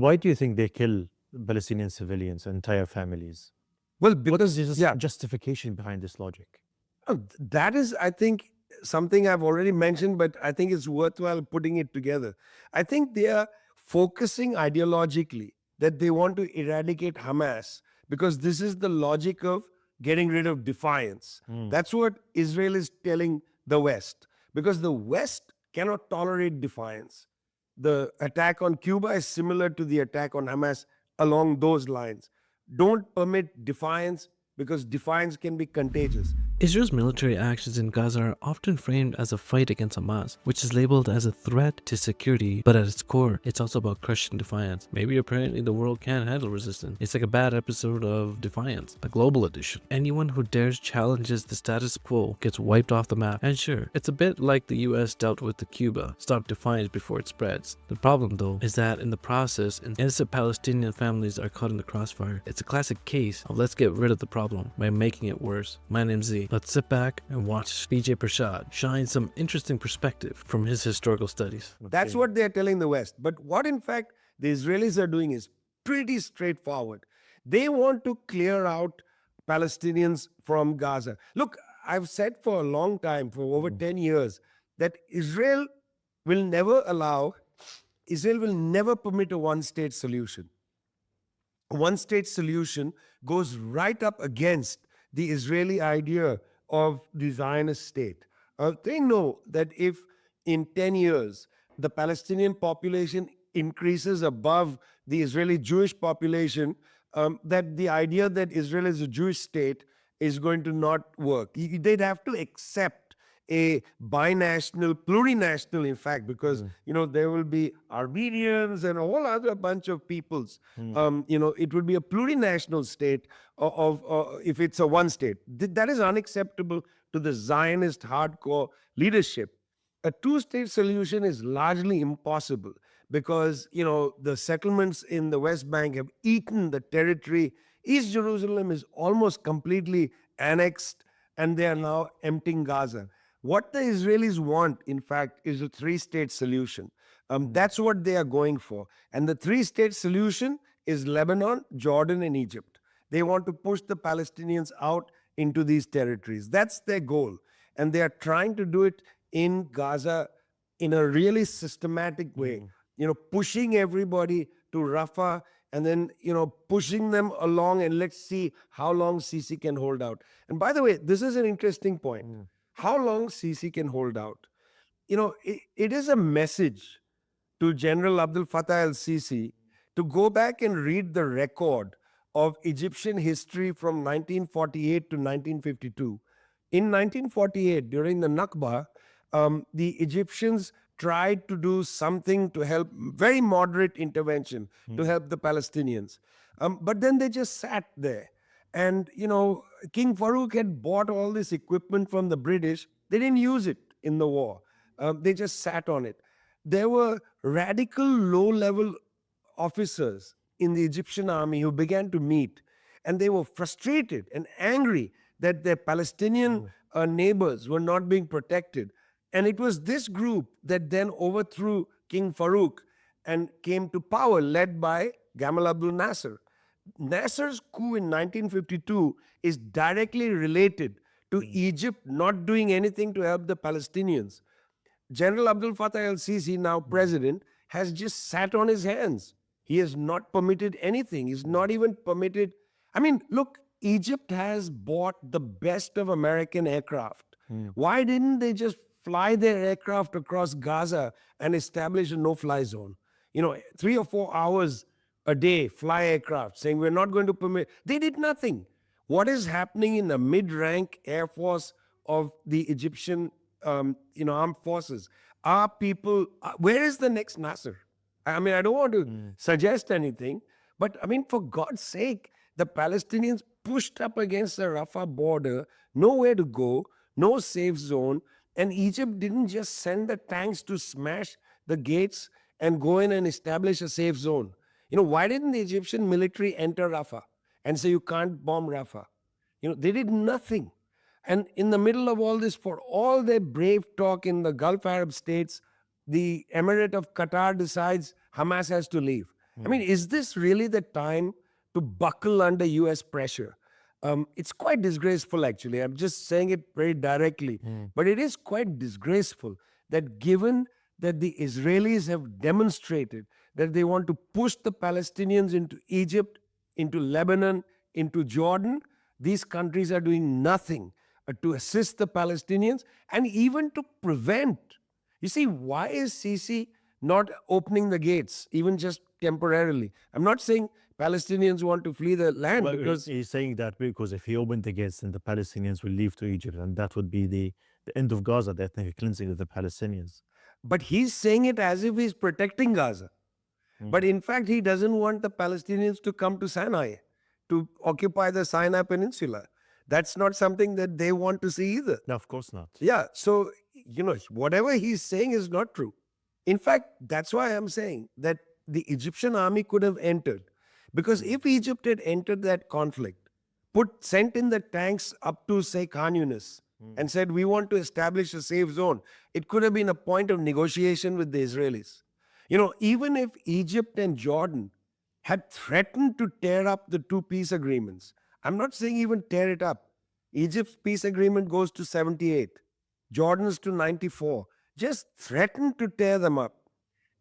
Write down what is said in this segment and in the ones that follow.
Why do you think they kill Palestinian civilians, entire families? Well, What's because, the justification behind this logic? that is, I think, something I've already mentioned, but I think it's worthwhile putting it together. I think they are focusing ideologically that they want to eradicate Hamas because this is the logic of getting rid of defiance. Mm. That's what Israel is telling the West, because the West cannot tolerate defiance. The attack on Cuba is similar to the attack on Hamas along those lines. Don't permit defiance because defiance can be contagious. Israel's military actions in Gaza are often framed as a fight against Hamas, which is labeled as a threat to security, but at its core, it's also about crushing defiance. Maybe apparently the world can't handle resistance. It's like a bad episode of Defiance, a global edition. Anyone who dares challenges the status quo gets wiped off the map. And sure, it's a bit like the US dealt with the Cuba, stop defiance before it spreads. The problem though is that in the process, innocent Palestinian families are caught in the crossfire. It's a classic case of let's get rid of the problem by making it worse. My name's Z. Let's sit back and watch Vijay Prashad shine some interesting perspective from his historical studies. That's what they're telling the West. But what, in fact, the Israelis are doing is pretty straightforward. They want to clear out Palestinians from Gaza. Look, I've said for a long time, for over 10 years, that Israel will never permit a one-state solution. A one-state solution goes right up against the Israeli idea of the Zionist state. They know that if in 10 years the Palestinian population increases above the Israeli Jewish population, that the idea that Israel is a Jewish state is going to not work. They'd have to accept a binational, plurinational, in fact, because there will be Armenians and a whole other bunch of peoples. It would be a plurinational state of if it's a one state. That is unacceptable to the Zionist hardcore leadership. A two-state solution is largely impossible because the settlements in the West Bank have eaten the territory. East Jerusalem is almost completely annexed, and they are now emptying Gaza. What the Israelis want, in fact, is a three-state solution. That's what they are going for. And the three-state solution is Lebanon, Jordan, and Egypt. They want to push the Palestinians out into these territories. That's their goal. And they are trying to do it in Gaza in a really systematic way, pushing everybody to Rafah and then, pushing them along, and let's see how long Sisi can hold out. And by the way, this is an interesting point. How long Sisi can hold out? It is a message to General Abdel Fattah el-Sisi to go back and read the record of Egyptian history from 1948 to 1952. In 1948, during the Nakba, the Egyptians tried to do something to help, very moderate intervention to help the Palestinians. But then they just sat there. And, King Farouk had bought all this equipment from the British. They didn't use it in the war. They just sat on it. There were radical low-level officers in the Egyptian army who began to meet. And they were frustrated and angry that their Palestinian neighbors were not being protected. And it was this group that then overthrew King Farouk and came to power, led by Gamal Abdel Nasser. Nasser's coup in 1952 is directly related to Egypt not doing anything to help the Palestinians. General Abdel Fattah el-Sisi, now president, has just sat on his hands. He has not permitted anything. He's not even permitted. Look, Egypt has bought the best of American aircraft. Why didn't they just fly their aircraft across Gaza and establish a no-fly zone? 3 or 4 hours a day, fly aircraft, saying we're not going to permit. They did nothing. What is happening in the mid-rank air force of the Egyptian armed forces? Are people, where is the next Nasser? I don't want to suggest anything, but for God's sake, the Palestinians pushed up against the Rafah border, nowhere to go, no safe zone, and Egypt didn't just send the tanks to smash the gates and go in and establish a safe zone. Why didn't the Egyptian military enter Rafah and say you can't bomb Rafah? They did nothing. And in the middle of all this, for all their brave talk in the Gulf Arab states, the Emirate of Qatar decides Hamas has to leave. I mean, is this really the time to buckle under US pressure? It's quite disgraceful, actually. I'm just saying it very directly. But it is quite disgraceful that given that the Israelis have demonstrated that they want to push the Palestinians into Egypt, into Lebanon, into Jordan, these countries are doing nothing to assist the Palestinians and even to prevent. You see, why is Sisi not opening the gates, even just temporarily? I'm not saying Palestinians want to flee the land Well, because he's saying that because if he opened the gates, then the Palestinians will leave to Egypt, and that would be the end of Gaza, the ethnic cleansing of the Palestinians. but he's saying it as if he's protecting Gaza. But in fact, he doesn't want the Palestinians to come to Sinai, to occupy the Sinai Peninsula. That's not something that they want to see either. No, of course not. Yeah, so, whatever he's saying is not true. In fact, that's why I'm saying that the Egyptian army could have entered. Because if Egypt had entered that conflict, sent in the tanks up to, say, Khan Yunis, and said, we want to establish a safe zone, it could have been a point of negotiation with the Israelis. Even if Egypt and Jordan had threatened to tear up the two peace agreements, I'm not saying even tear it up. Egypt's peace agreement goes to 78, Jordan's to 94. Just threatened to tear them up.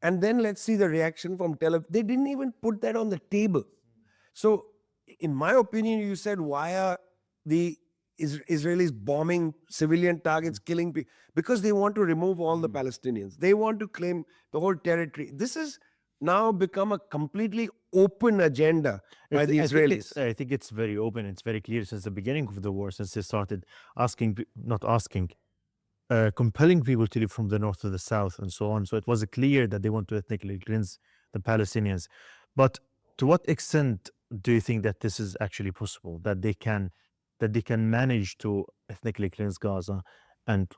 And then let's see the reaction from Tel Aviv. They didn't even put that on the table. So, in my opinion, you said, why are the Israelis bombing civilian targets, killing people? Because they want to remove all the Palestinians. They want to claim the whole territory. This has now become a completely open agenda by the Israelis. I think it's very open. It's very clear since the beginning of the war, since they started compelling people to leave from the north to the south and so on. So it was clear that they want to ethnically cleanse the Palestinians. But to what extent do you think that this is actually possible, that they can manage to ethnically cleanse Gaza and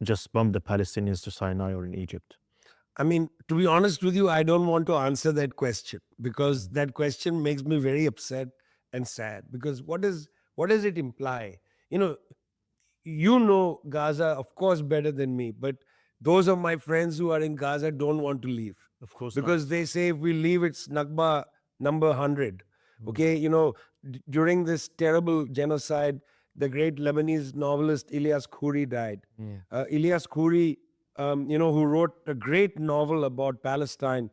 just bomb the Palestinians to Sinai or in Egypt? I mean, to be honest with you, I don't want to answer that question because that question makes me very upset and sad. Because what does it imply? You know Gaza, of course, better than me, but those of my friends who are in Gaza don't want to leave. Of course Because they say if we leave, it's Nakba number 100. Okay, during this terrible genocide, the great Lebanese novelist Ilyas Khouri died. Ilyas Khouri, who wrote a great novel about Palestine,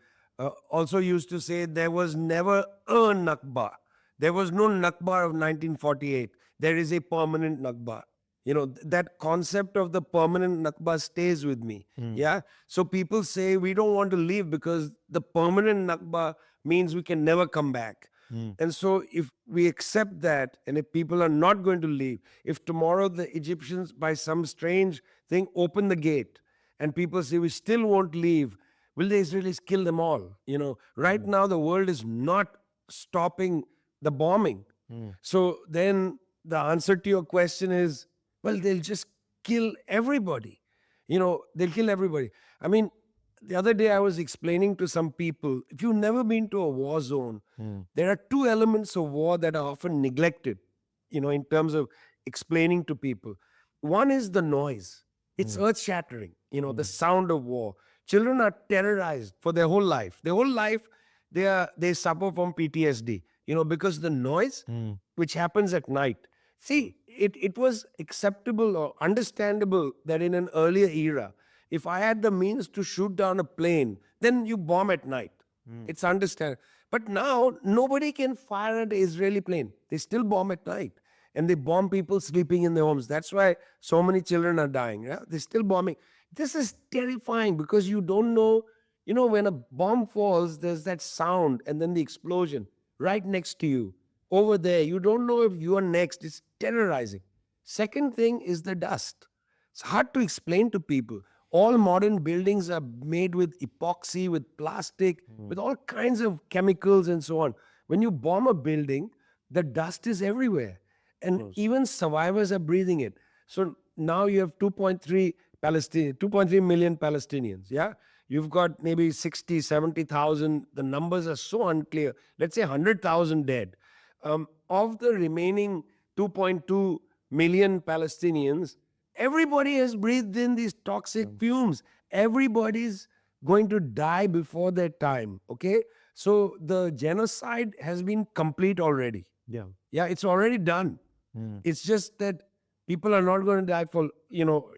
also used to say there was never a Nakba. There was no Nakba of 1948. There is a permanent Nakba. That concept of the permanent Nakba stays with me. Yeah. So people say we don't want to leave because the permanent Nakba means we can never come back. And so if we accept that, and if people are not going to leave, if tomorrow the Egyptians by some strange thing open the gate and people say we still won't leave, will the Israelis kill them all? Right now the world is not stopping the bombing. So then the answer to your question is, well, they'll just kill everybody. They'll kill everybody. I mean, the other day I was explaining to some people, if you've never been to a war zone, there are two elements of war that are often neglected, in terms of explaining to people. One is the noise. It's earth-shattering, the sound of war. Children are terrorized for their whole life. Their whole life, they suffer from PTSD, because the noise, which happens at night. See, it was acceptable or understandable that in an earlier era, if I had the means to shoot down a plane, then you bomb at night. It's understandable. But now, nobody can fire at an Israeli plane. They still bomb at night. And they bomb people sleeping in their homes. That's why so many children are dying. Yeah? They're still bombing. This is terrifying because you don't know, when a bomb falls, there's that sound and then the explosion right next to you. Over there, you don't know if you are next. It's terrorizing. Second thing is the dust. It's hard to explain to people. All modern buildings are made with epoxy, with plastic, with all kinds of chemicals and so on. When you bomb a building, the dust is everywhere. And even survivors are breathing it. So now you have 2.3 million Palestinians. Yeah, you've got maybe 60, 70,000. The numbers are so unclear. Let's say 100,000 dead. Of the remaining 2.2 million Palestinians, everybody has breathed in these toxic fumes. Everybody's going to die before their time. Okay, So the genocide has been complete already. Yeah. Yeah, it's already done. Mm. It's just that people are not going to die for,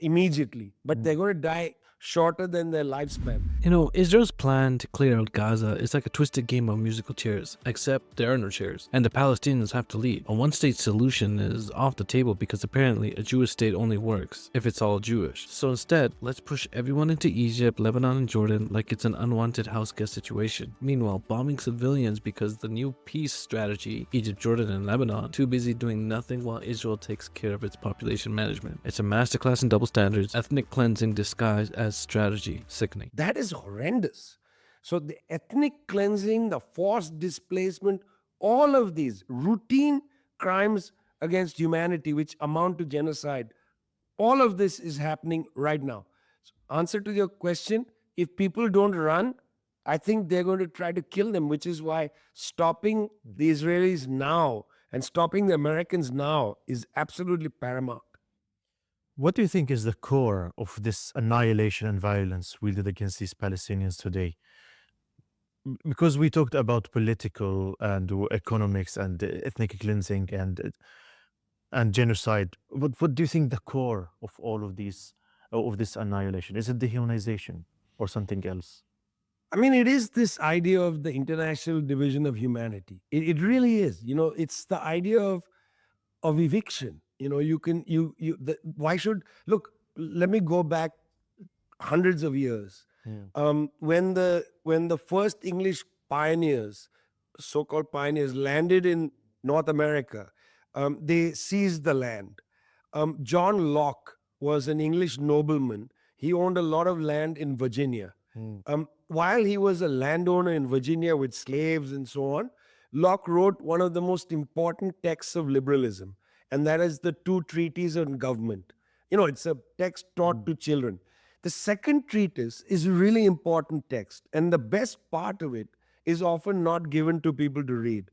immediately, but they're going to die shorter than their lifespan. You know, Israel's plan to clear out Gaza is like a twisted game of musical chairs, except there are no chairs, and the Palestinians have to leave. A one-state solution is off the table because apparently a Jewish state only works if it's all Jewish. So instead, let's push everyone into Egypt, Lebanon, and Jordan like it's an unwanted house guest situation. Meanwhile, bombing civilians because the new peace strategy, Egypt, Jordan, and Lebanon, too busy doing nothing while Israel takes care of its population management. It's a masterclass in double standards, ethnic cleansing disguised as strategy. Sickening. That is horrendous. So the ethnic cleansing, the forced displacement, all of these routine crimes against humanity, which amount to genocide, all of this is happening right now. So answer to your question, if people don't run, I think they're going to try to kill them, which is why stopping the Israelis now and stopping the Americans now is absolutely paramount. What do you think is the core of this annihilation and violence wielded against these Palestinians today? Because we talked about political and economics and ethnic cleansing and genocide. What do you think the core of all of these of this annihilation? Is it dehumanization or something else? I mean, it is this idea of the international division of humanity. It really is. It's the idea of eviction. Why should look? Let me go back hundreds of years. When the first English pioneers, so-called pioneers, landed in North America, they seized the land. John Locke was an English nobleman. He owned a lot of land in Virginia. While he was a landowner in Virginia with slaves and so on, Locke wrote one of the most important texts of liberalism, and that is the two treatises on government. It's a text taught to children. The second treatise is a really important text, and the best part of it is often not given to people to read.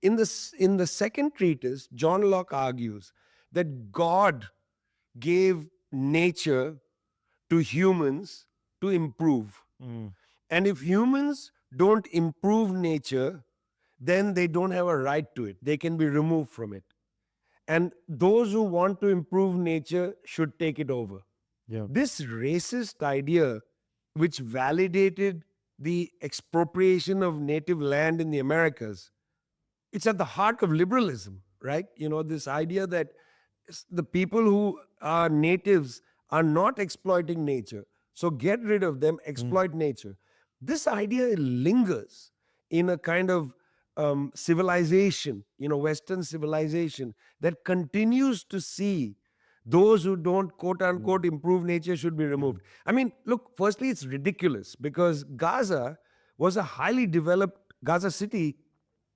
In the second treatise, John Locke argues that God gave nature to humans to improve. And if humans don't improve nature, then they don't have a right to it. They can be removed from it. And those who want to improve nature should take it over. Yeah. This racist idea, which validated the expropriation of native land in the Americas, it's at the heart of liberalism, right? This idea that the people who are natives are not exploiting nature. So get rid of them, exploit nature. This idea lingers in a kind of civilization, Western civilization, that continues to see those who don't, quote unquote, improve nature should be removed. I mean, look, firstly, it's ridiculous because Gaza City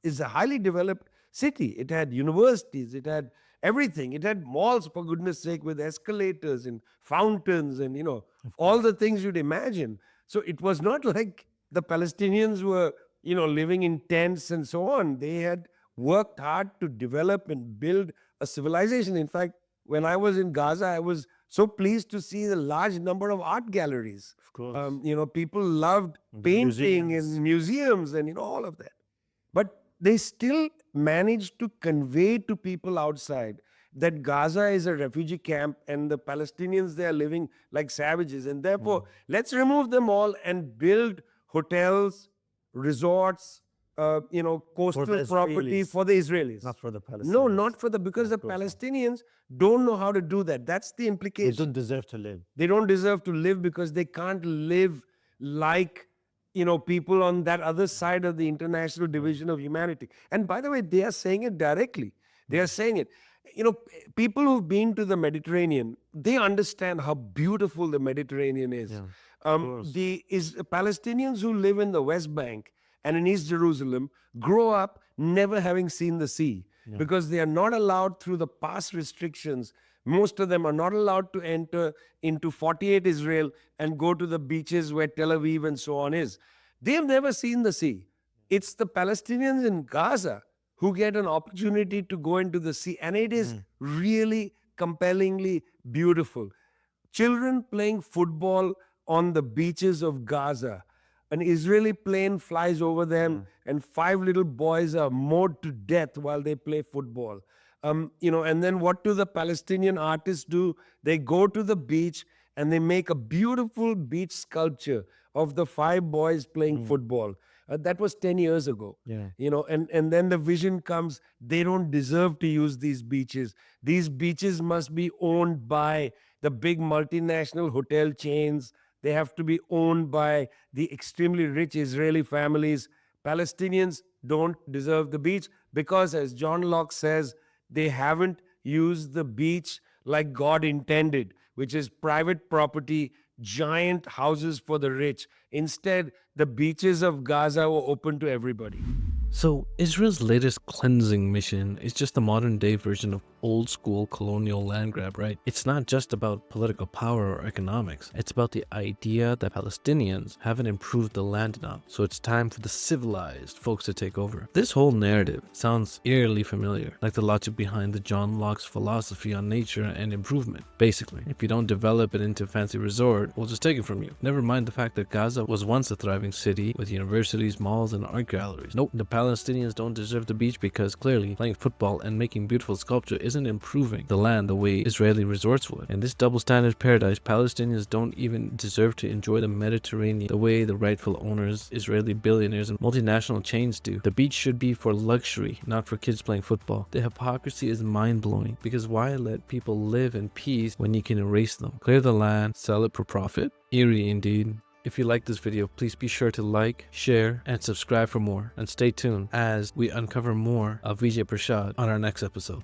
is a highly developed city. It had universities, it had everything. It had malls, for goodness sake, with escalators and fountains and, all the things you'd imagine. So it was not like the Palestinians were, living in tents and so on. They had worked hard to develop and build a civilization. In fact, when I was in Gaza, I was so pleased to see the large number of art galleries. Of course. People loved The painting museums. and museums and, all of that. But they still managed to convey to people outside that Gaza is a refugee camp and the Palestinians there are living like savages. And therefore, let's remove them all and build hotels, resorts, coastal property Israelis. for the Israelis. Not for the Palestinians. No, not for because the Of course not. Palestinians don't know how to do that. That's the They implication. don't deserve to live. They don't deserve to live because they can't live like, people on that other side of the international division of humanity. And by the way, they are saying it directly. They are saying it. People who've been to the Mediterranean, they understand how beautiful the Mediterranean is. Yeah, course. The Palestinians who live in the West Bank and in East Jerusalem grow up never having seen the sea because they are not allowed through the pass restrictions. Most of them are not allowed to enter into 48 Israel and go to the beaches where Tel Aviv and so on is. They have never seen the sea. It's the Palestinians in Gaza who get an opportunity to go into the sea, and it is really compellingly beautiful. Children playing football on the beaches of Gaza, an Israeli plane flies over them and 5 little boys are mowed to death while they play football. And then what do the Palestinian artists do? They go to the beach and they make a beautiful beach sculpture of the 5 boys playing football. That was 10 years ago. Yeah. And then the vision comes, they don't deserve to use these beaches. These beaches must be owned by the big multinational hotel chains. They have to be owned by the extremely rich Israeli families. Palestinians don't deserve the beach because, as John Locke says, they haven't used the beach like God intended, which is private property, giant houses for the rich. Instead, the beaches of Gaza were open to everybody. So, Israel's latest cleansing mission is just a modern day version of old school colonial land grab, right? It's not just about political power or economics. It's about the idea that Palestinians haven't improved the land enough, so it's time for the civilized folks to take over. This whole narrative sounds eerily familiar, like the logic behind the John Locke's philosophy on nature and improvement. Basically, if you don't develop it into a fancy resort, we'll just take it from you. Never mind the fact that Gaza was once a thriving city with universities, malls, and art galleries. Nope, the Palestinians don't deserve the beach because clearly playing football and making beautiful sculpture isn't improving the land the way Israeli resorts would. In this double standard paradise, Palestinians don't even deserve to enjoy the Mediterranean the way the rightful owners, Israeli billionaires, and multinational chains do. The beach should be for luxury, not for kids playing football. The hypocrisy is mind-blowing because why let people live in peace when you can erase them? Clear the land, sell it for profit? Eerie indeed. If you like this video, please be sure to like, share, and subscribe for more. And stay tuned as we uncover more of Vijay Prashad on our next episode.